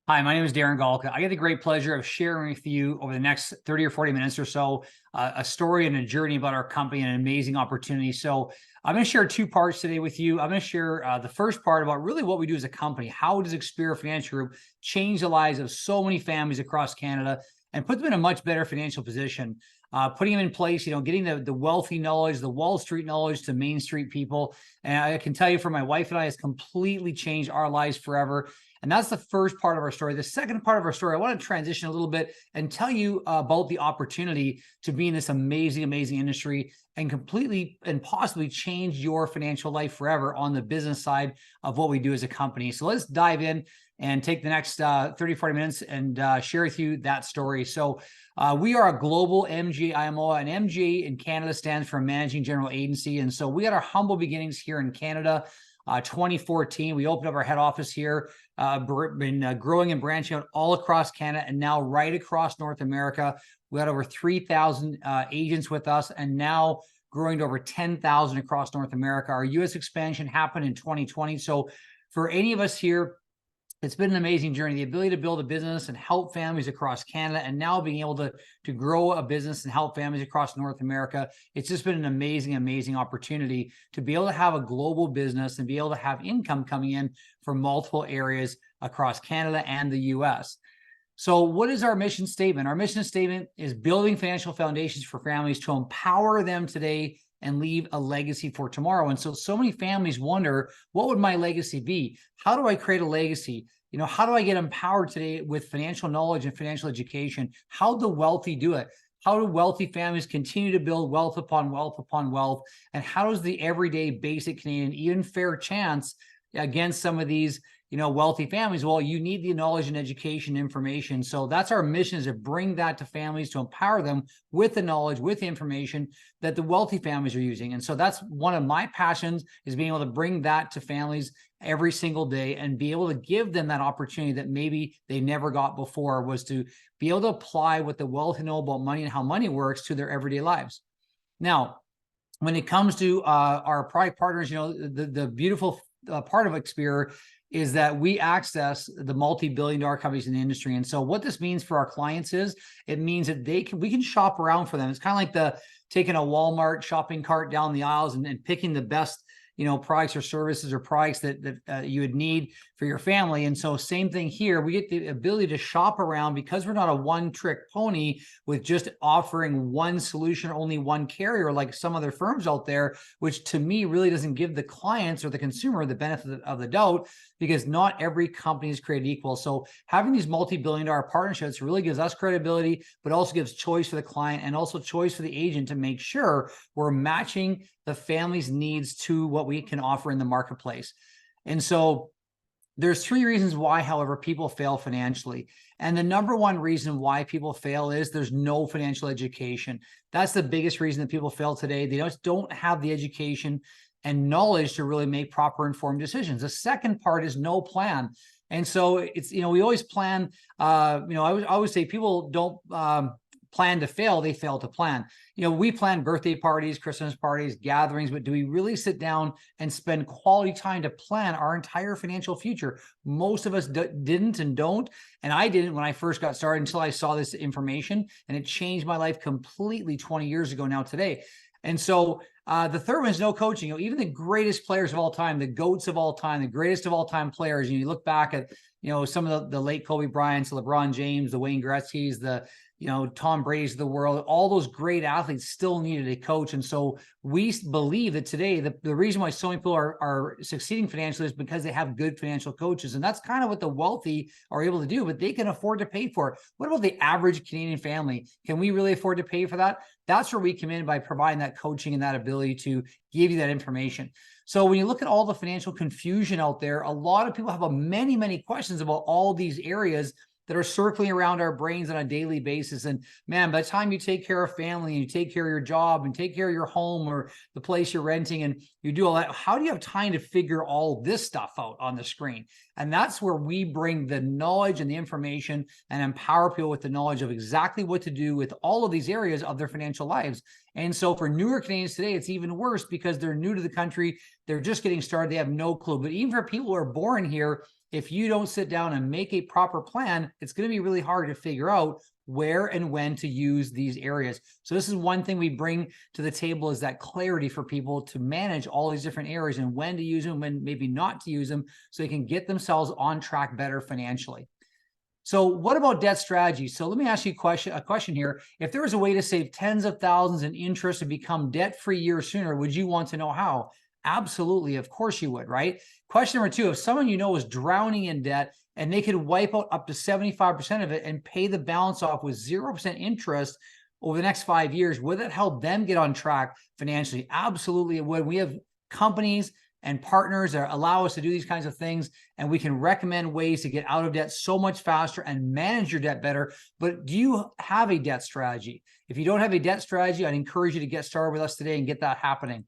Hi, my name is Darren Galka. I get the great pleasure of sharing with you over the next 30 or 40 minutes or so a story and a journey about our company and an amazing opportunity. So I'm going to share two parts today with you. I'm going to share the first part about really what we do as a company. How does Experior Financial Group change the lives of so many families across Canada and put them in a much better financial position? Putting them in place, getting the wealthy knowledge, the Wall Street knowledge to Main Street people. And I can tell you for my wife and I, it's completely changed our lives forever. And that's the first part of our story. The second part of our story, I want to transition a little bit and tell you about the opportunity to be in this amazing, amazing industry and completely and possibly change your financial life forever on the business side of what we do as a company. So let's dive in and take the next 30, 40 minutes and share with you that story. So we are a global MGA IMO, and MGA in Canada stands for Managing General Agency. And so we had our humble beginnings here in Canada. 2014, we opened up our head office here, been growing and branching out all across Canada and now right across North America. We had over 3,000 agents with us and now growing to over 10,000 across North America. Our US expansion happened in 2020. So for any of us here, it's been an amazing journey, the ability to build a business and help families across Canada, and now being able to grow a business and help families across North America. It's just been an amazing, amazing opportunity to be able to have a global business and be able to have income coming in from multiple areas across Canada and the US. So what is our mission statement? Our mission statement is building financial foundations for families to empower them today and leave a legacy for tomorrow. And so many families wonder, what would my legacy be? How do I create a legacy? How do I get empowered today with financial knowledge and financial education? How do the wealthy do it? How do wealthy families continue to build wealth upon wealth upon wealth? And how does the everyday basic Canadian even fair chance against some of these wealthy families? Well, you need the knowledge and education information. So that's our mission, is to bring that to families, to empower them with the knowledge, with the information that the wealthy families are using. And so that's one of my passions, is being able to bring that to families every single day and be able to give them that opportunity that maybe they never got before, was to be able to apply what the wealthy know about money and how money works to their everyday lives. Now, when it comes to our product partners, the beautiful part of Experior is that we access the multi-billion-dollar companies in the industry. And so what this means for our clients is, it means that we can shop around for them. It's kind of like taking a Walmart shopping cart down the aisles and picking the best products or services or products that you would need for your family. And so same thing here, we get the ability to shop around because we're not a one-trick pony with just offering one solution, only one carrier, like some other firms out there, which to me really doesn't give the clients or the consumer the benefit of the doubt, because not every company is created equal. So having these multi-billion-dollar partnerships really gives us credibility, but also gives choice for the client and also choice for the agent to make sure we're matching the family's needs to what we can offer in the marketplace. And so there's three reasons why, however, people fail financially. And the number one reason why people fail is there's no financial education. That's the biggest reason that people fail today. They just don't have the education and knowledge to really make proper informed decisions. The second part is no plan. And so it's, we always plan, I always say people don't plan to fail, they fail to plan. We plan birthday parties, Christmas parties, gatherings, but do we really sit down and spend quality time to plan our entire financial future? Most of us didn't and don't. And I didn't when I first got started until I saw this information, and it changed my life completely 20 years ago now today. And so the third one is no coaching. Even the greatest players of all time, the GOATs of all time, the greatest of all time players, you look back at, some of the late Kobe Bryants, LeBron James, the Wayne Gretzky's, the Tom Brady's of the world, all those great athletes still needed a coach. And so we believe that today, the reason why so many people are succeeding financially is because they have good financial coaches. And that's kind of what the wealthy are able to do, but they can afford to pay for it. What about the average Canadian family? Can we really afford to pay for that? That's where we come in, by providing that coaching and that ability to give you that information. So when you look at all the financial confusion out there, a lot of people have many, many questions about all these areas that are circling around our brains on a daily basis. And man, by the time you take care of family and you take care of your job and take care of your home or the place you're renting and you do all that, how do you have time to figure all this stuff out on the screen? And that's where we bring the knowledge and the information and empower people with the knowledge of exactly what to do with all of these areas of their financial lives. And so for newer Canadians today, it's even worse because they're new to the country. They're just getting started. They have no clue. But even for people who are born here, if you don't sit down and make a proper plan, it's going to be really hard to figure out where and when to use these areas. So this is one thing we bring to the table, is that clarity for people to manage all these different areas and when to use them, when maybe not to use them, so they can get themselves on track better financially. So what about debt strategy? So let me ask you a question here. If there was a way to save tens of thousands in interest and become debt-free years sooner, would you want to know how? Absolutely. Of course you would, right? Question number 2, if someone you know is drowning in debt and they could wipe out up to 75% of it and pay the balance off with 0% interest over the next 5 years, would that help them get on track financially? Absolutely it would. We have companies and partners that allow us to do these kinds of things, and we can recommend ways to get out of debt so much faster and manage your debt better. But do you have a debt strategy? If you don't have a debt strategy, I'd encourage you to get started with us today and get that happening.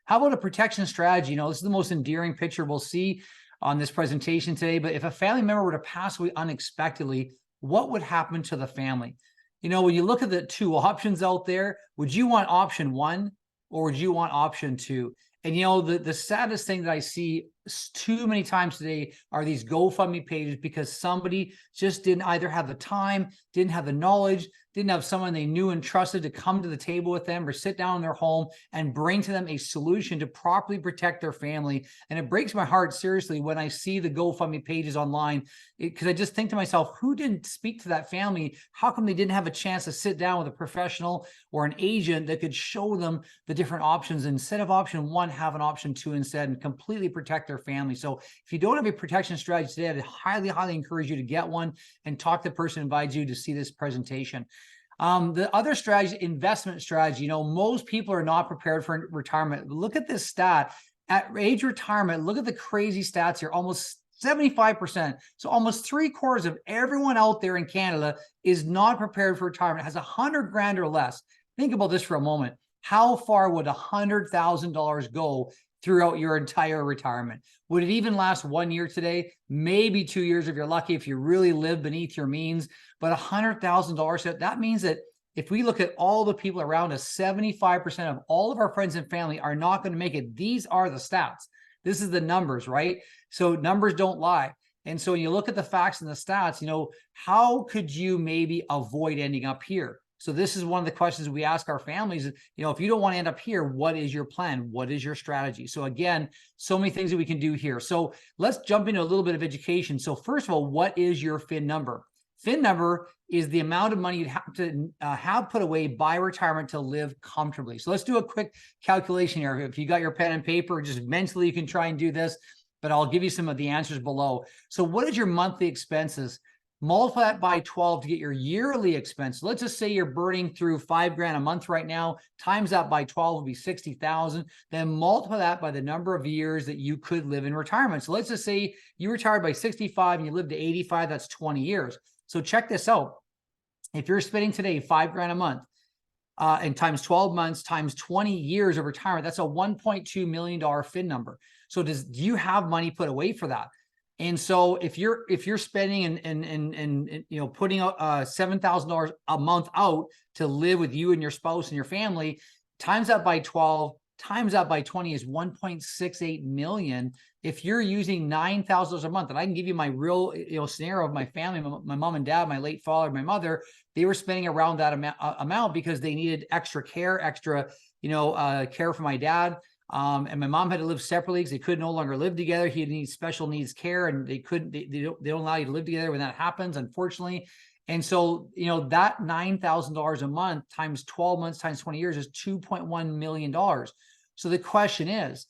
How about a protection strategy? You know, this is the most endearing picture we'll see on this presentation today, but if a family member were to pass away unexpectedly, what would happen to the family? You know, when you look at the 2 options out there, would you want option 1 or would you want option 2? And, you know, the saddest thing that I see too many times today are these GoFundMe pages, because somebody just didn't either have the time, didn't have the knowledge, didn't have someone they knew and trusted to come to the table with them or sit down in their home and bring to them a solution to properly protect their family. And it breaks my heart, seriously, when I see the GoFundMe pages online, because I just think to myself, who didn't speak to that family? How come they didn't have a chance to sit down with a professional or an agent that could show them the different options? Instead of option 1, have an option 2 instead, and completely protect their family. So if you don't have a protection strategy today, I'd highly, highly encourage you to get one and talk to the person who invites you to see this presentation. The other strategy, investment strategy. You know, most people are not prepared for retirement. Look at this stat. At age retirement, look at the crazy stats here. Almost 75%. So almost 3/4 of everyone out there in Canada is not prepared for retirement, has 100 grand or less. Think about this for a moment. How far would $100,000 go throughout your entire retirement? Would it even last 1 year today? Maybe 2 years if you're lucky, if you really live beneath your means. But $100,000, that means that if we look at all the people around us, 75% of all of our friends and family are not going to make it. These are the stats. This is the numbers, right? So numbers don't lie. And so when you look at the facts and the stats, you know, how could you maybe avoid ending up here? So this is one of the questions we ask our families. You know, if you don't want to end up here, what is your plan? What is your strategy? So again, so many things that we can do here. So let's jump into a little bit of education. So first of all, what is your FIN number? FIN number is the amount of money you'd have to have put away by retirement to live comfortably. So let's do a quick calculation here. If you got your pen and paper, just mentally you can try and do this, but I'll give you some of the answers below. So what is your monthly expenses? Multiply that by 12 to get your yearly expense. Let's just say you're burning through 5 grand a month right now. Times that by 12 will be 60,000. Then multiply that by the number of years that you could live in retirement. So let's just say you retired by 65 and you live to 85. That's 20 years. So check this out. If you're spending today 5 grand a month and times 12 months times 20 years of retirement, that's a $1.2 million FIN number. So do you have money put away for that? And so if you're spending and you know, putting out $7,000 a month out to live with you and your spouse and your family, times that by 12, times that by 20 is 1.68 million. If you're using $9,000 a month, and I can give you my real, you know, scenario of my family, my mom and dad, my late father, my mother, they were spending around that amount because they needed extra care, you know, care for my dad. And my mom had to live separately because they could no longer live together. He needs special needs care, and they don't allow you to live together when that happens, unfortunately. And so, you know, that $9,000 a month times 12 months times 20 years is $2.1 million. So the question is,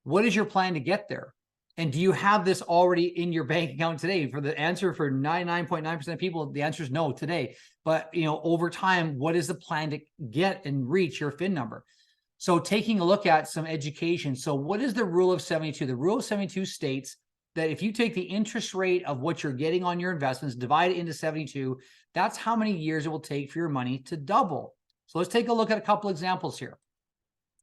what is your plan to get there? And do you have this already in your bank account today? For the answer for 99.9% of people, the answer is no today. But, you know, over time, what is the plan to get and reach your FIN number? So taking a look at some education. So what is the rule of 72? The rule of 72 states that if you take the interest rate of what you're getting on your investments, divide it into 72, that's how many years it will take for your money to double. So let's take a look at a couple examples here.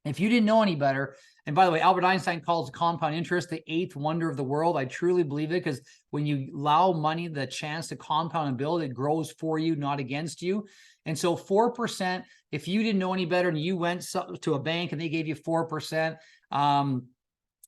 If you didn't know any better, And by the way, Albert Einstein calls compound interest the eighth wonder of the world. I truly believe it, because when you allow money the chance to compound and build, it grows for you, not against you. And so 4%, if you didn't know any better and you went to a bank and they gave you 4%,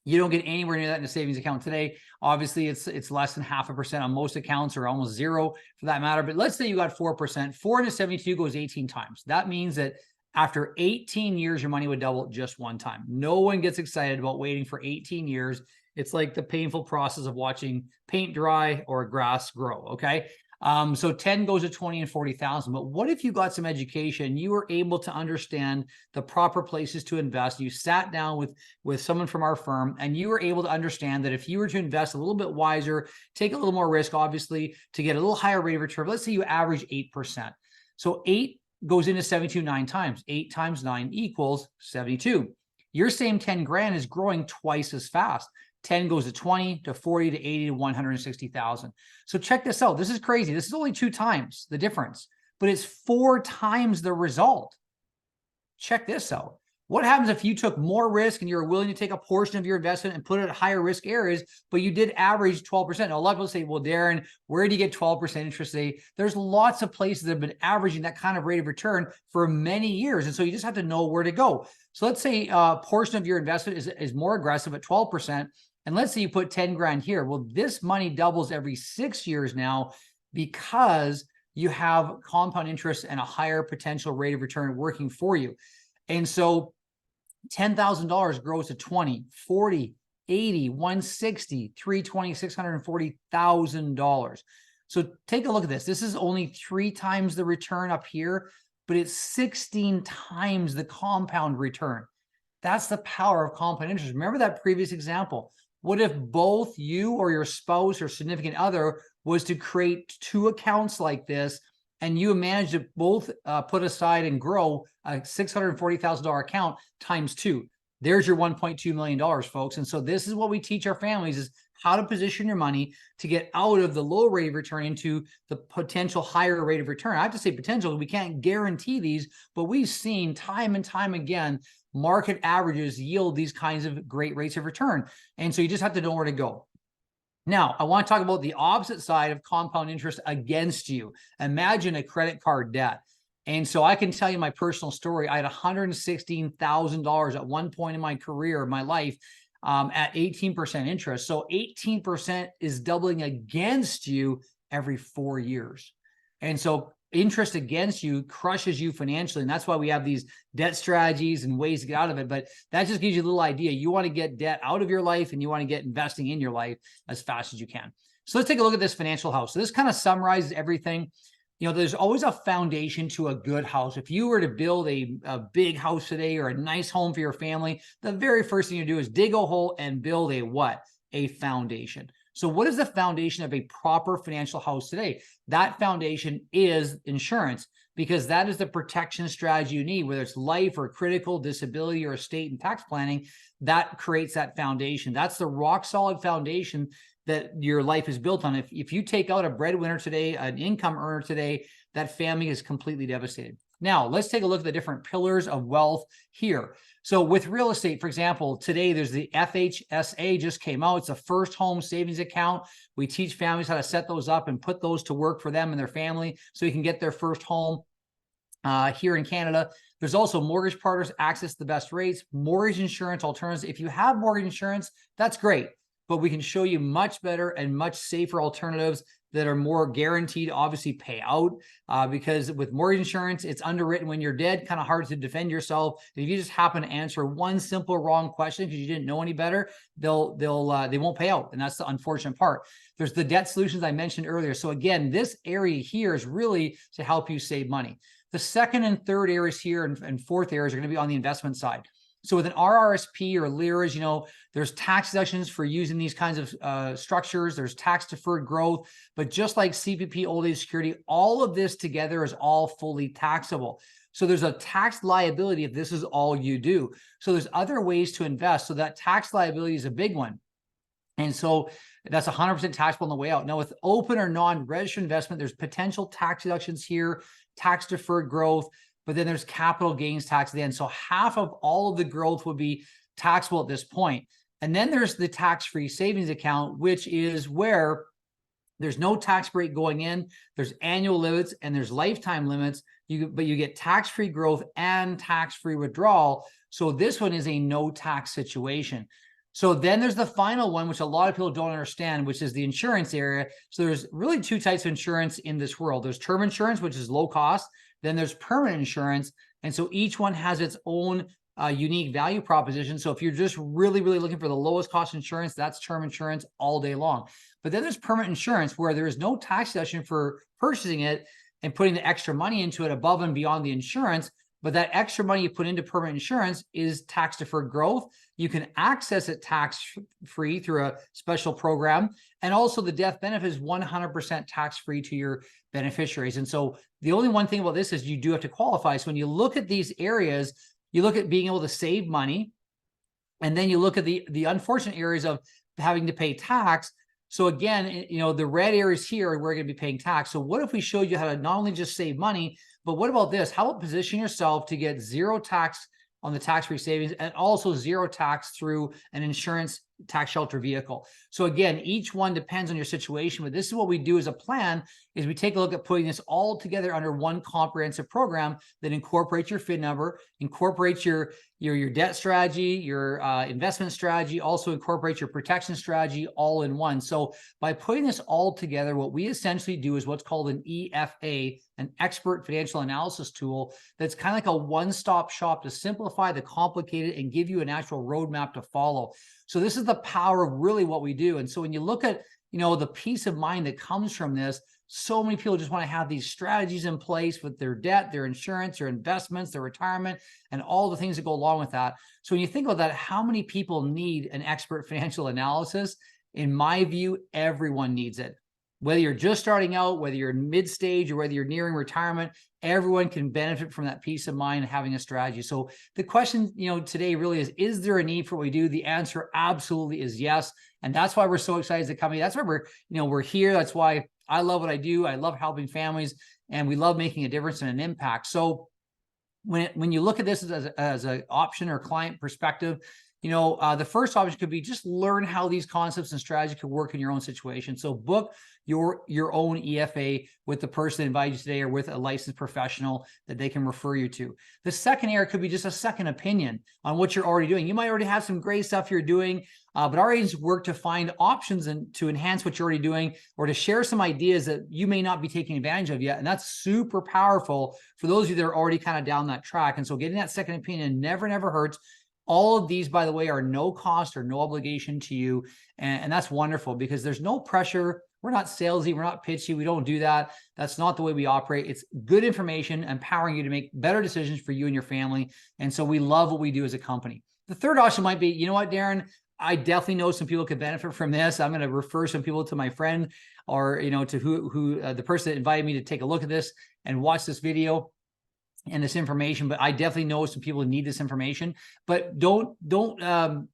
you don't get anywhere near that in a savings account today. Obviously, it's less than 0.5% on most accounts, or almost zero for that matter. But let's say you got 4%. 4 into 72 goes 18 times. That means that after 18 years, your money would double just one time. No one gets excited about waiting for 18 years. It's like the painful process of watching paint dry or grass grow, okay? So 10 goes to 20 and 40,000. But what if you got some education, you were able to understand the proper places to invest? You sat down with someone from our firm, and you were able to understand that if you were to invest a little bit wiser, take a little more risk, obviously, to get a little higher rate of return. Let's say you average 8%. So 8 goes into 72 9 times. 8 times 9 equals 72. Your same 10 grand is growing twice as fast. 10 goes to 20 to 40 to 80 to 160,000. So check this out. This is crazy. This is only 2 times the difference, but it's 4 times the result. Check this out. What happens if you took more risk and you're willing to take a portion of your investment and put it at higher risk areas, but you did average 12%? Now, a lot of people say, well, Darren, where do you get 12% interest rate? There's lots of places that have been averaging that kind of rate of return for many years. And so you just have to know where to go. So let's say a portion of your investment is more aggressive at 12%. And let's say you put 10 grand here. Well, this money doubles every 6 years now, because you have compound interest and a higher potential rate of return working for you. And so $10,000 grows to 20, 40, 80, 160, 320, $640,000. So take a look at this. This is only 3 times the return up here, but it's 16 times the compound return. That's the power of compound interest. Remember that previous example. What if both you or your spouse or significant other was to create 2 accounts like this, and you managed to both put aside and grow a $640,000 account times 2? There's your $1.2 million, folks. And so this is what we teach our families, is how to position your money to get out of the low rate of return into the potential higher rate of return. I have to say potential. We can't guarantee these, but we've seen time and time again, market averages yield these kinds of great rates of return. And so you just have to know where to go. Now, I want to talk about the opposite side of compound interest against you. Imagine a credit card debt. And so I can tell you my personal story. I had $116,000 at one point in my career, my life, at 18% interest. So 18% is doubling against you every 4 years. And so interest against you crushes you financially. And that's why we have these debt strategies and ways to get out of it. But that just gives you a little idea. You want to get debt out of your life, and you want to get investing in your life as fast as you can. So let's take a look at this financial house. So this kind of summarizes everything. You know, there's always a foundation to a good house. If you were to build a big house today, or a nice home for your family, the very first thing you do is dig a hole and build a what? A foundation. So what is the foundation of a proper financial house today? That foundation is insurance, because that is the protection strategy you need, whether it's life or critical, disability, or estate and tax planning. That creates that foundation. That's the rock solid foundation that your life is built on. If you take out a breadwinner today, an income earner today, that family is completely devastated. Now, let's take a look at the different pillars of wealth here. So with real estate, for example, today there's the FHSA just came out. It's a first home savings account. We teach families how to set those up and put those to work for them and their family, so you can get their first home here in Canada. There's also mortgage partners, access to the best rates, mortgage insurance alternatives. If you have mortgage insurance, that's great, but we can show you much better and much safer alternatives that are more guaranteed to obviously pay out, because with mortgage insurance, it's underwritten when you're dead, kind of hard to defend yourself. If you just happen to answer one simple wrong question because you didn't know any better, they won't pay out. And that's the unfortunate part. There's the debt solutions I mentioned earlier. So again, this area here is really to help you save money. The second and third areas here and fourth areas are going to be on the investment side. So with an RRSP or LIRAs, you know, there's tax deductions for using these kinds of structures. There's tax deferred growth, but just like CPP, old age security, all of this together is all fully taxable. So there's a tax liability if this is all you do. So there's other ways to invest. So that tax liability is a big one. And so that's 100% taxable on the way out. Now with open or non-registered investment, there's potential tax deductions here, tax deferred growth, but then there's capital gains tax at the end. So half of all of the growth would be taxable at this point. And then there's the tax-free savings account, which is where there's no tax break going in, there's annual limits, and there's lifetime limits, but you get tax-free growth and tax-free withdrawal. So this one is a no tax situation. So then there's the final one, which a lot of people don't understand, which is the insurance area. So there's really two types of insurance in this world. There's term insurance, which is low cost. Then there's permanent insurance. And so each one has its own unique value proposition. So if you're just really, really looking for the lowest cost insurance, that's term insurance all day long. But then there's permanent insurance where there is no tax deduction for purchasing it and putting the extra money into it above and beyond the insurance. But that extra money you put into permanent insurance is tax deferred growth. You can access it tax-free through a special program. And also the death benefit is 100% tax-free to your beneficiaries. And so the only one thing about this is you do have to qualify. So when you look at these areas, you look at being able to save money, and then you look at the unfortunate areas of having to pay tax. So again, the red areas here are where you're going to be paying tax. So what if we showed you how to not only just save money, but what about this? How about position yourself to get zero tax on the tax-free savings and also zero tax through an insurance tax shelter vehicle? So again, each one depends on your situation, but this is what we do as a plan is we take a look at putting this all together under one comprehensive program that incorporates your FIN number, incorporates your debt strategy, your investment strategy, also incorporates your protection strategy all in one. So by putting this all together, what we essentially do is what's called an EFA, an expert financial analysis tool that's kind of like a one-stop shop to simplify the complicated and give you an actual roadmap to follow. So this is the power of really what we do. And so when you look at, the peace of mind that comes from this, so many people just want to have these strategies in place with their debt, their insurance, their investments, their retirement, and all the things that go along with that. So when you think about that, how many people need an expert financial analysis? In my view, everyone needs it. Whether you're just starting out, whether you're in mid-stage, or whether you're nearing retirement, everyone can benefit from that peace of mind and having a strategy. So the question, today really is there a need for what we do? The answer absolutely is yes. And that's why we're so excited as a company. That's why we're here. That's why I love what I do. I love helping families, and we love making a difference and an impact. So when you look at this as an option or client perspective, the first option could be just learn how these concepts and strategies could work in your own situation. So book your own EFA with the person that invited you today, or with a licensed professional that they can refer you to. The second area could be just a second opinion on what you're already doing. You might already have some great stuff you're doing, but our agents work to find options and to enhance what you're already doing, or to share some ideas that you may not be taking advantage of yet. And that's super powerful for those of you that are already kind of down that track. And so getting that second opinion never hurts. All of these, by the way, are no cost or no obligation to you. And that's wonderful because there's no pressure. We're not salesy. We're not pitchy. We don't do that. That's not the way we operate. It's good information, empowering you to make better decisions for you and your family. And so we love what we do as a company. The third option might be, you know what, Darren, I definitely know some people could benefit from this. I'm going to refer some people to my friend, or, to who the person that invited me to take a look at this and watch this video and this information. But I definitely know some people who need this information. But don't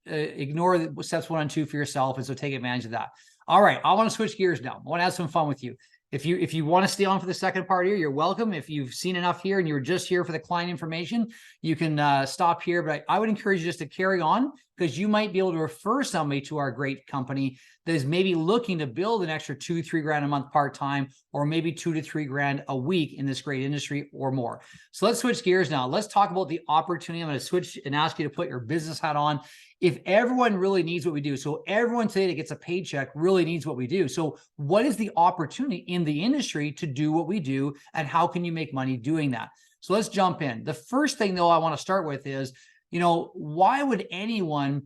ignore the steps 1 and 2 for yourself. And so take advantage of that. All right, I want to switch gears now. I want to have some fun with you. If you want to stay on for the second part here, you're welcome. If you've seen enough here and you're just here for the client information, you can stop here. But I would encourage you just to carry on, because you might be able to refer somebody to our great company that is maybe looking to build an extra $2-3 grand a month part-time, or maybe $2 to $3 grand a week in this great industry or more. So let's switch gears now. Let's talk about the opportunity. I'm going to switch and ask you to put your business hat on. If everyone really needs what we do, so everyone today that gets a paycheck really needs what we do. So what is the opportunity in the industry to do what we do, and how can you make money doing that? So let's jump in. The first thing though I want to start with is, why would anyone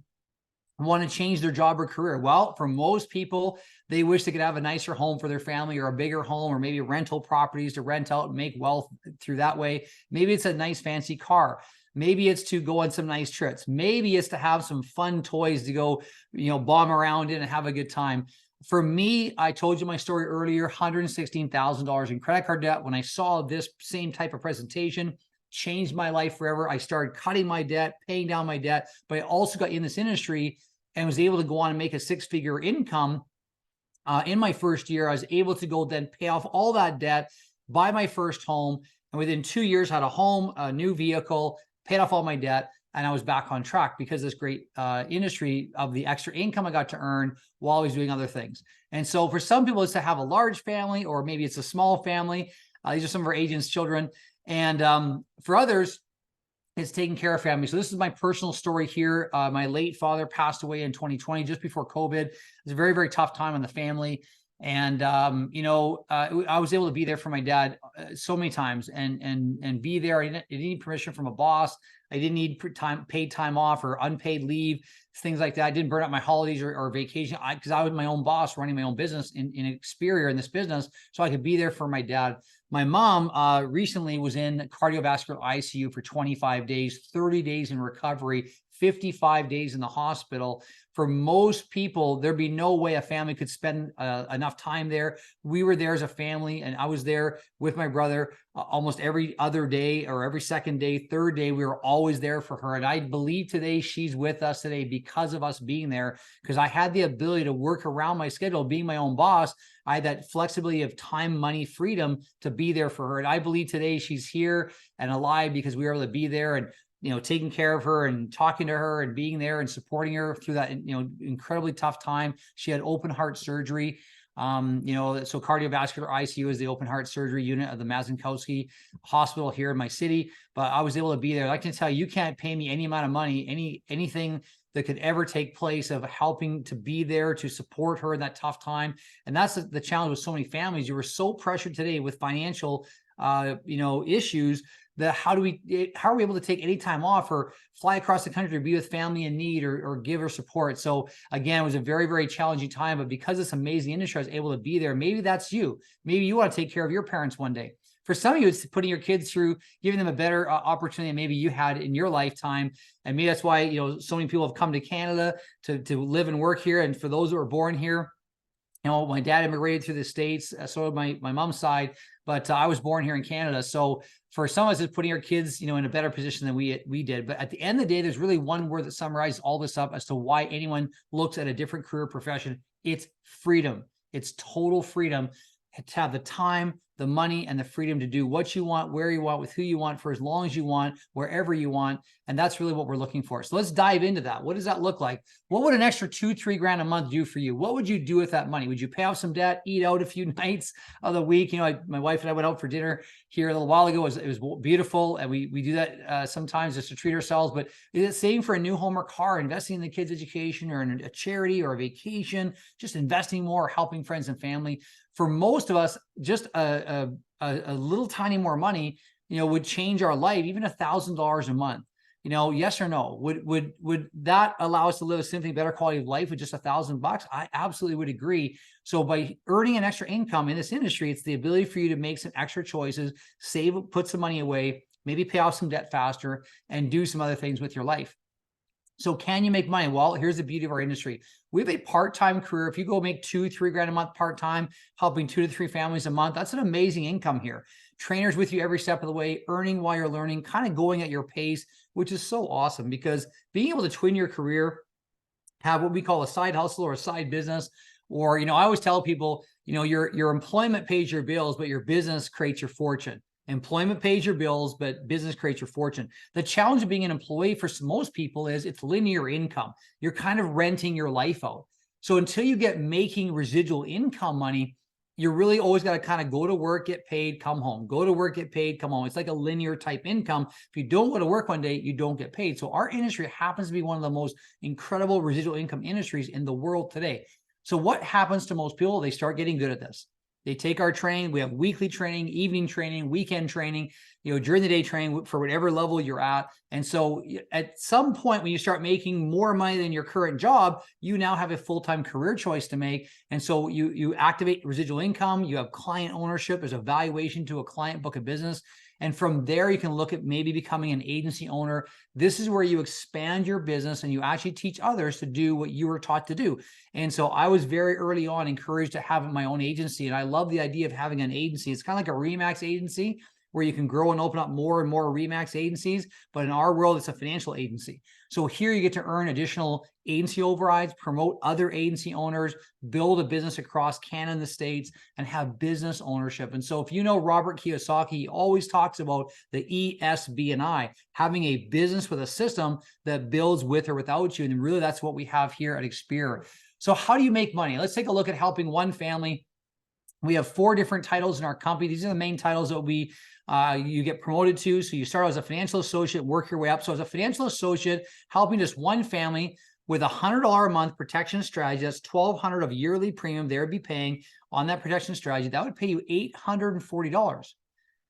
want to change their job or career? Well, for most people, they wish they could have a nicer home for their family, or a bigger home, or maybe rental properties to rent out and make wealth through that way. Maybe it's a nice fancy car. Maybe it's to go on some nice trips. Maybe it's to have some fun toys to go, bomb around in and have a good time. For me, I told you my story earlier, $116,000 in credit card debt. When I saw this same type of presentation, changed my life forever. I started cutting my debt, paying down my debt, but I also got in this industry and was able to go on and make a 6-figure income. In my first year, I was able to go then pay off all that debt, buy my first home, and within 2 years had a home, a new vehicle, paid off all my debt. and I was back on track because of this great industry of the extra income I got to earn while I was doing other things. And so for some people, it's to have a large family, or maybe it's a small family. These are some of our agents' children. And for others, it's taking care of family. So this is my personal story here. My late father passed away in 2020, just before COVID. It was a very, very tough time on the family. And I was able to be there for my dad so many times, and be there. I didn't need permission from a boss. I didn't need paid time off or unpaid leave, things like that. I didn't burn up my holidays or vacation because I was my own boss, running my own business in Experior, in this business, so I could be there for my dad. My mom recently was in cardiovascular ICU for 25 days, 30 days in recovery, 55 days in the hospital. For most people, there'd be no way a family could spend enough time there. We were there as a family, and I was there with my brother almost every other day, or every second day, third day. We were always there for her. And I believe today she's with us today because of us being there, because I had the ability to work around my schedule, being my own boss. I had that flexibility of time, money, freedom to be there for her. And I believe today she's here and alive because we were able to be there, and taking care of her and talking to her and being there and supporting her through that, incredibly tough time. She had open heart surgery. So cardiovascular ICU is the open heart surgery unit of the Mazankowski Hospital here in my city. But I was able to be there. I can tell you, you can't pay me any amount of money, anything that could ever take place of helping to be there to support her in that tough time. And that's the challenge with so many families. You were so pressured today with financial, issues, that how are we able to take any time off or fly across the country to be with family in need, or give her support? So again, it was a very, very challenging time, but because it's amazing industry, I was able to be there. Maybe that's you. Maybe you want to take care of your parents one day. For some of you, it's putting your kids through, giving them a better opportunity than maybe you had in your lifetime. And maybe that's why, so many people have come to Canada to live and work here. And for those who were born here, my dad immigrated through the States, so did my mom's side, but I was born here in Canada. So for some of us, it's putting our kids, in a better position than we did. But at the end of the day, there's really one word that summarizes all this up as to why anyone looks at a different career profession. It's freedom. It's total freedom to have the time, the money, and the freedom to do what you want, where you want, with who you want, for as long as you want, wherever you want. And that's really what we're looking for. So let's dive into that. What does that look like? What would an extra $2-3 grand a month do for you? What would you do with that money? Would you pay off some debt, eat out a few nights of the week? My wife and I went out for dinner here a little while ago. It was beautiful. And we do that sometimes just to treat ourselves. But is it saving for a new home or car, investing in the kids' education, or in a charity or a vacation, just investing more, helping friends and family? For most of us, just a little tiny more money, would change our life, even $1,000 a month. Yes or no? Would that allow us to live a simply better quality of life with just $1,000? I absolutely would agree. So by earning an extra income in this industry, it's the ability for you to make some extra choices, save, put some money away, maybe pay off some debt faster, and do some other things with your life. So can you make money? Well, here's the beauty of our industry. We have a part-time career. If you go make $2-3 grand a month part-time, helping 2 to 3 families a month, that's an amazing income here. Trainers with you every step of the way, earning while you're learning, kind of going at your pace, which is so awesome, because being able to twin your career, have what we call a side hustle or a side business, or, I always tell people, your employment pays your bills, but your business creates your fortune. Employment pays your bills, but business creates your fortune. The challenge of being an employee for most people is it's linear income. You're kind of renting your life out. So until you get making residual income money, you're really always got to kind of go to work, get paid, come home, go to work, get paid, come home. It's like a linear type income. If you don't go to work one day, you don't get paid. So our industry happens to be one of the most incredible residual income industries in the world today. So what happens to most people? They start getting good at this. They take our training. We have weekly training, evening training, weekend training, during the day training for whatever level you're at. And so at some point when you start making more money than your current job, you now have a full-time career choice to make. And so you activate residual income, you have client ownership, there's a valuation to a client book of business. And from there, you can look at maybe becoming an agency owner. This is where you expand your business and you actually teach others to do what you were taught to do. And so I was very early on encouraged to have my own agency. And I love the idea of having an agency. It's kind of like a RE/MAX agency, where you can grow and open up more and more RE/MAX agencies. But in our world, it's a financial agency. So here you get to earn additional agency overrides, promote other agency owners, build a business across Canada and the States, and have business ownership. And so if you know Robert Kiyosaki, he always talks about the ESB&I, having a business with a system that builds with or without you. And really, that's what we have here at Experior. So how do you make money? Let's take a look at helping one family. We have 4 different titles in our company. These are the main titles that you get promoted to. So you start as a financial associate, work your way up. So as a financial associate, helping just one family with $100 a month protection strategy, that's $1,200 of yearly premium they would be paying on that protection strategy. That would pay you $840.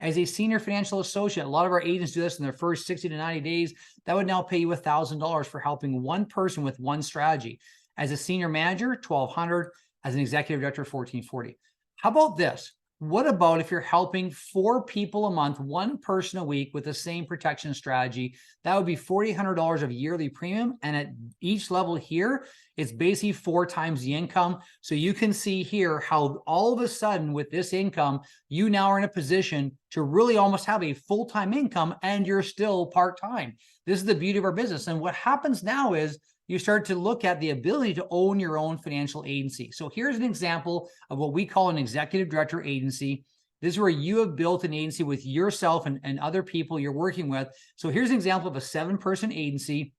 As a senior financial associate, a lot of our agents do this in their first 60 to 90 days. That would now pay you $1,000 for helping one person with one strategy. As a senior manager, $1,200. As an executive director, $1,440. How about this? What about if you're helping 4 people a month, one person a week with the same protection strategy? That would be $4,800 of yearly premium. And at each level here, it's basically 4 times the income. So you can see here how all of a sudden with this income, you now are in a position to really almost have a full-time income and you're still part-time. This is the beauty of our business. And what happens now is you start to look at the ability to own your own financial agency. So here's an example of what we call an executive director agency. This is where you have built an agency with yourself and other people you're working with. So here's an example of a 7-person agency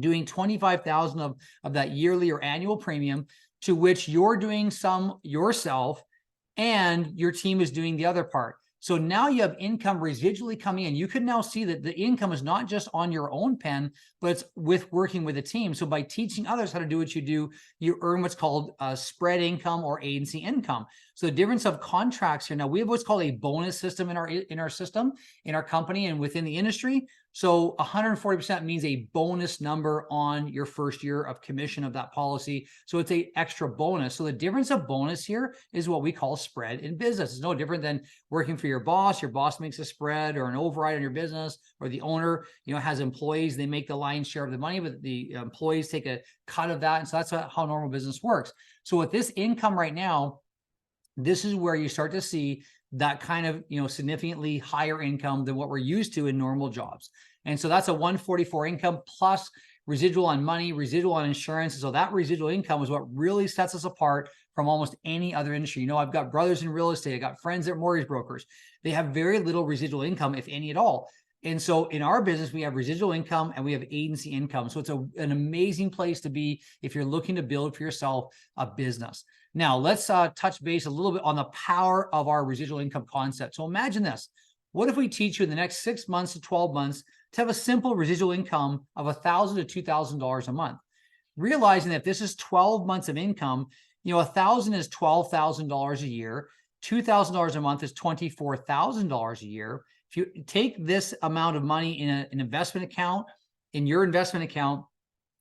doing $25,000 of that yearly or annual premium, to which you're doing some yourself and your team is doing the other part. So now you have income residually coming in. You can now see that the income is not just on your own pen, but it's with working with a team. So by teaching others how to do what you do, you earn what's called spread income or agency income. So the difference of contracts here, now we have what's called a bonus system in our system, in our company and within the industry. So 140% means a bonus number on your first year of commission of that policy. So it's a extra bonus. So the difference of bonus here is what we call spread in business. It's no different than working for your boss. Your boss makes a spread or an override on your business, or the owner, has employees. They make the lion's share of the money, but the employees take a cut of that. And so that's how normal business works. So with this income right now, this is where you start to see that kind of, significantly higher income than what we're used to in normal jobs. And so that's a 144 income plus residual on money, residual on insurance. And so that residual income is what really sets us apart from almost any other industry. I've got brothers in real estate. I got friends that are mortgage brokers. They have very little residual income, if any at all. And so in our business, we have residual income and we have agency income. So it's an amazing place to be if you're looking to build for yourself a business. Now, let's touch base a little bit on the power of our residual income concept. So imagine this. What if we teach you in the next 6 months to 12 months to have a simple residual income of $1,000 to $2,000 a month? Realizing that if this is 12 months of income, $1,000 is $12,000 a year. $2,000 a month is $24,000 a year. If you take this amount of money in an investment account, in your investment account,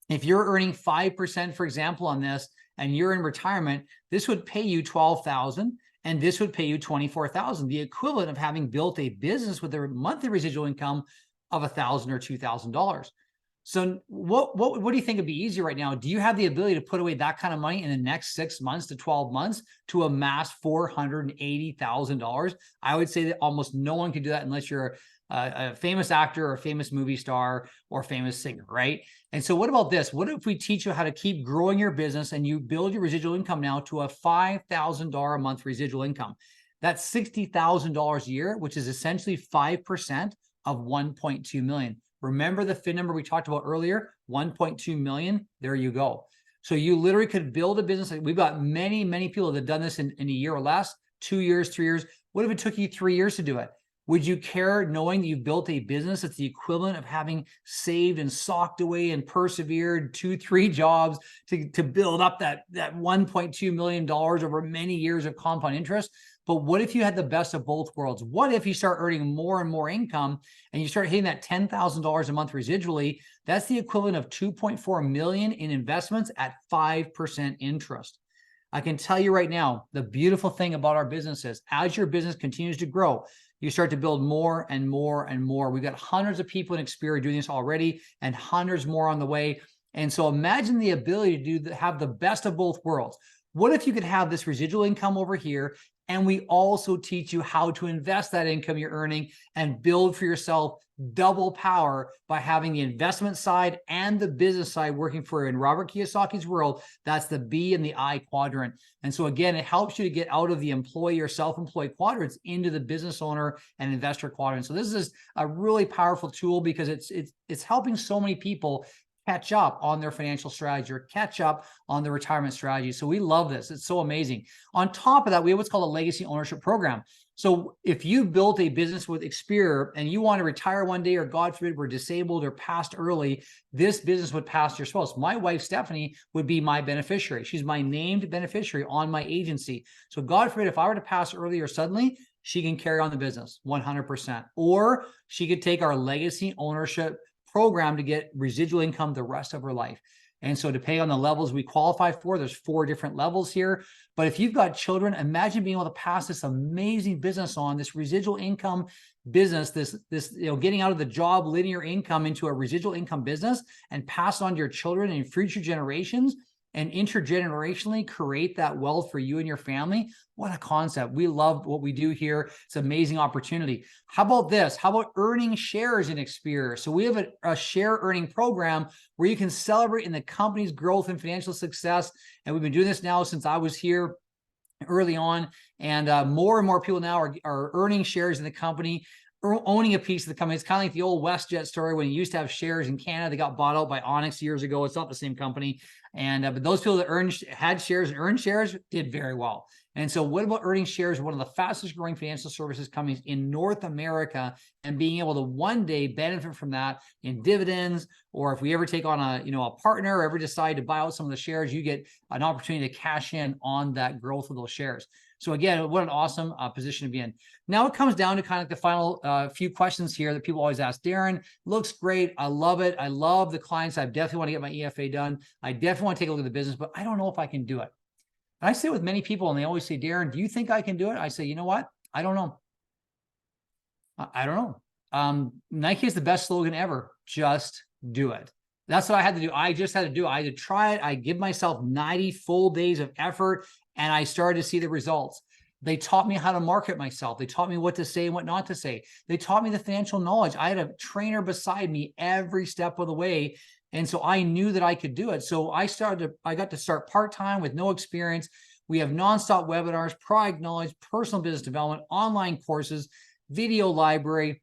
if you're earning 5%, for example, on this, and you're in retirement, this would pay you $12,000 and this would pay you $24,000, the equivalent of having built a business with a monthly residual income of $1,000 or $2,000. So what do you think would be easier right now? Do you have the ability to put away that kind of money in the next 6 months to 12 months to amass $480,000? I would say that almost no one can do that unless you're a famous actor or a famous movie star or famous singer, right? And so what about this? What if we teach you how to keep growing your business and you build your residual income now to a $5,000 a month residual income? That's $60,000 a year, which is essentially 5% of 1.2 million. Remember the FIN number we talked about earlier, 1.2 million, there you go. So you literally could build a business. We've got many, many people that have done this in a year or less, 2 years, 3 years. What if it took you 3 years to do it? Would you care knowing that you've built a business that's the equivalent of having saved and socked away and persevered 2-3 jobs to build up that $1.2 million over many years of compound interest? But what if you had the best of both worlds? What if you start earning more and more income and you start hitting that $10,000 a month residually? That's the equivalent of $2.4 million in investments at 5% interest. I can tell you right now, the beautiful thing about our business is as your business continues to grow, you start to build more and more and more. We've got hundreds of people in Experior doing this already and hundreds more on the way. And so imagine the ability to have the best of both worlds. What if you could have this residual income over here And we also teach you how to invest that income you're earning and build for yourself double power by having the investment side and the business side working for you. In Robert Kiyosaki's world, that's the B and the I quadrant. And so again, it helps you to get out of the employee or self-employed quadrants into the business owner and investor quadrant. So this is a really powerful tool because it's helping so many people catch up on their financial strategy or catch up on their retirement strategy. So we love this. It's so amazing. On top of that, we have what's called a legacy ownership program. So if you built a business with Experior and you want to retire one day, or God forbid, we're disabled or passed early, this business would pass to your spouse. My wife, Stephanie, would be my beneficiary. She's my named beneficiary on my agency. So God forbid, if I were to pass early or suddenly, she can carry on the business 100%. Or she could take our legacy ownership program to get residual income the rest of her life. And so depending on the levels we qualify for, there's 4 different levels here. But if you've got children, imagine being able to pass this amazing business on, this residual income business, this getting out of the job linear income into a residual income business and pass on to your children and future generations and intergenerationally create that wealth for you and your family. What a concept. We love what we do here. It's an amazing opportunity. How about this? How about earning shares in Experior? So we have a share earning program where you can celebrate in the company's growth and financial success. And we've been doing this now since I was here early on. And more and more people now are earning shares in the company, owning a piece of the company. It's kind of like the old WestJet story when you used to have shares in Canada. They got bought out by Onyx years ago. It's not the same company. And but those people that had shares and earned shares did very well. And so what about earning shares? One of the fastest growing financial services companies in North America, and being able to one day benefit from that in dividends, or if we ever take on a partner or ever decide to buy out some of the shares, you get an opportunity to cash in on that growth of those shares. So again, what an awesome position to be in. Now it comes down to kind of the final few questions here that people always ask. Darren, looks great. I love it. I love the clients. I definitely want to get my EFA done. I definitely want to take a look at the business, but I don't know if I can do it. And I sit with many people and they always say, Darren, do you think I can do it? I say, you know what? I don't know. I don't know. Nike is the best slogan ever. Just do it. That's what I had to do. I just had to do it. I had to try it. I give myself 90 full days of effort, and I started to see the results. They taught me how to market myself. They taught me what to say and what not to say. They taught me the financial knowledge. I had a trainer beside me every step of the way. And so I knew that I could do it. So I got to start part-time with no experience. We have nonstop webinars, product knowledge, personal business development, online courses, video library,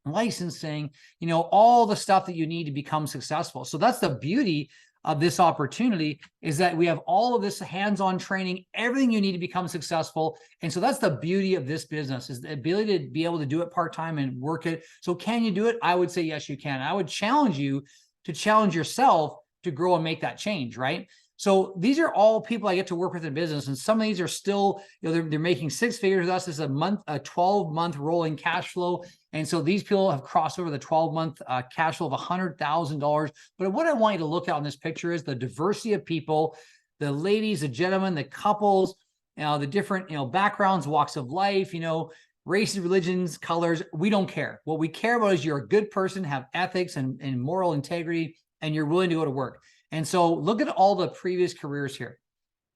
licensing, all the stuff that you need to become successful. So that's the beauty of this opportunity, is that we have all of this hands-on training, everything you need to become successful. And so that's the beauty of this business, is the ability to be able to do it part-time and work it. So can you do it? I would say, yes, you can. I would challenge you to challenge yourself to grow and make that change, right? So these are all people I get to work with in business. And some of these are still, they're making 6 figures with us. This is a 12-month rolling cash flow. And so these people have crossed over the 12-month cash flow of $100,000. But what I want you to look at on this picture is the diversity of people, the ladies, the gentlemen, the couples, the different, backgrounds, walks of life, races, religions, colors. We don't care. What we care about is you're a good person, have ethics and moral integrity, and you're willing to go to work. And so look at all the previous careers here.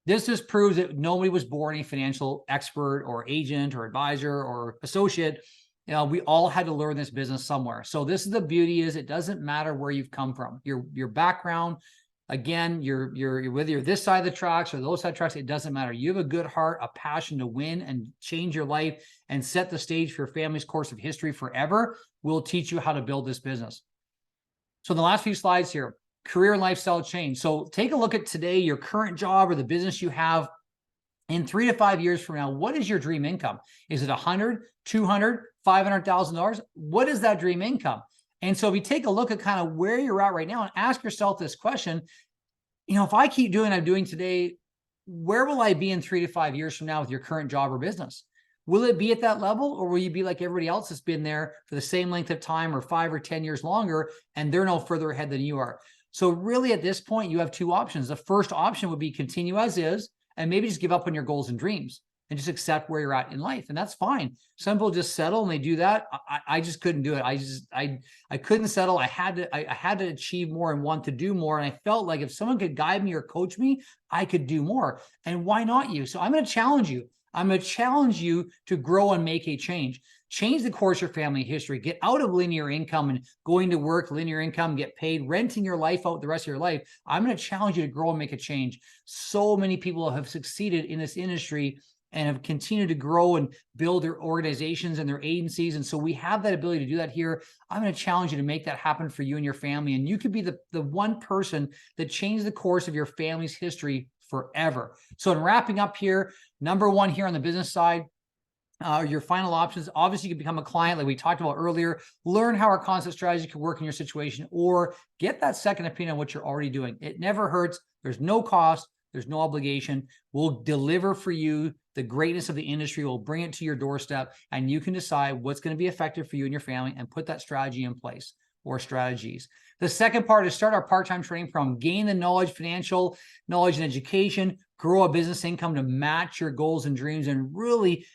This just proves that nobody was born a financial expert or agent or advisor or associate. We all had to learn this business somewhere. So this is the beauty, is it doesn't matter where you've come from. Your background, again, you're whether you're this side of the tracks or those side of the tracks, it doesn't matter. You have a good heart, a passion to win and change your life and set the stage for your family's course of history forever. We'll teach you how to build this business. So the last few slides here. Career and lifestyle change. So take a look at today, your current job or the business you have. In 3 to 5 years from now, what is your dream income? Is it $100,000, $200,000, $500,000? What is that dream income? And so if you take a look at kind of where you're at right now and ask yourself this question, if I keep doing what I'm doing today, where will I be in 3 to 5 years from now with your current job or business? Will it be at that level, or will you be like everybody else that's been there for the same length of time or 5 or 10 years longer, and they're no further ahead than you are? So really at this point, you have 2 options. The first option would be continue as is, and maybe just give up on your goals and dreams and just accept where you're at in life. And that's fine. Some people just settle and they do that. I just couldn't do it. I couldn't settle. I had to achieve more and want to do more. And I felt like if someone could guide me or coach me, I could do more. And why not you? So I'm going to challenge you. I'm going to challenge you to grow and make a change. Change the course of your family history. Get out of linear income and going to work, linear income, get paid, renting your life out the rest of your life. I'm going to challenge you to grow and make a change. So many people have succeeded in this industry and have continued to grow and build their organizations and their agencies. And so we have that ability to do that here. I'm going to challenge you to make that happen for you and your family. And you could be the one person that changed the course of your family's history forever. So in wrapping up here, number one here on the business side, your final options, obviously you can become a client like we talked about earlier, learn how our concept strategy can work in your situation, or get that second opinion on what you're already doing. It never hurts. There's no cost. There's no obligation. We'll deliver for you the greatness of the industry. We'll bring it to your doorstep, and you can decide what's going to be effective for you and your family and put that strategy in place or strategies. The second part is start our part-time training program, gain the knowledge, financial knowledge and education, grow a business income to match your goals and dreams, and really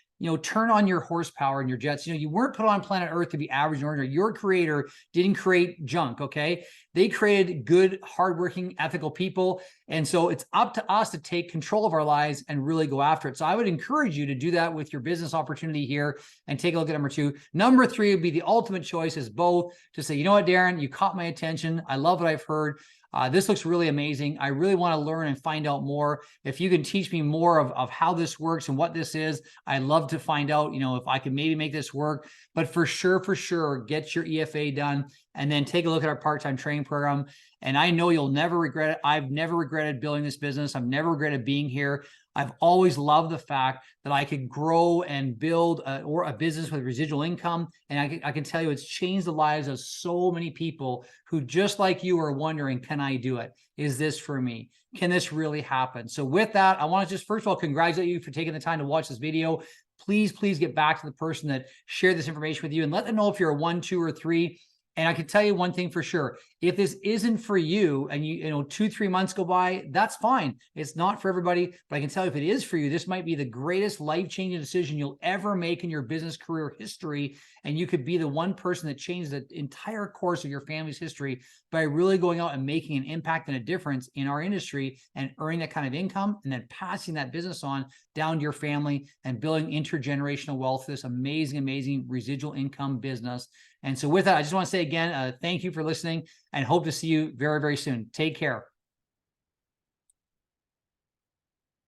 turn on your horsepower and your jets. You weren't put on planet Earth to be average and ordinary. Your creator didn't create junk, okay? They created good, hardworking, ethical people. And so it's up to us to take control of our lives and really go after it. So I would encourage you to do that with your business opportunity here and take a look at number two. Number three would be the ultimate choice is both to say, you know what, Darren, you caught my attention. I love what I've heard. This looks really amazing. I really want to learn and find out more. If you can teach me more of how this works and what this is, I'd love to find out, if I can maybe make this work. But for sure, get your EFA done and then take a look at our part-time training program. And I know you'll never regret it. I've never regretted building this business. I've never regretted being here. I've always loved the fact that I could grow and build a business with residual income. And I can tell you it's changed the lives of so many people who, just like you, are wondering, can I do it? Is this for me? Can this really happen? So with that, I want to just first of all congratulate you for taking the time to watch this video. Please get back to the person that shared this information with you and let them know if you're a 1, 2, or 3. And I can tell you one thing for sure. If this isn't for you and you 2-3 months go by, that's fine. It's not for everybody, but I can tell you if it is for you, this might be the greatest life-changing decision you'll ever make in your business career history. And you could be the one person that changed the entire course of your family's history by really going out and making an impact and a difference in our industry and earning that kind of income and then passing that business on down to your family and building intergenerational wealth, this amazing residual income business. And so with that, I just want to say again, thank you for listening and hope to see you very soon. Take care.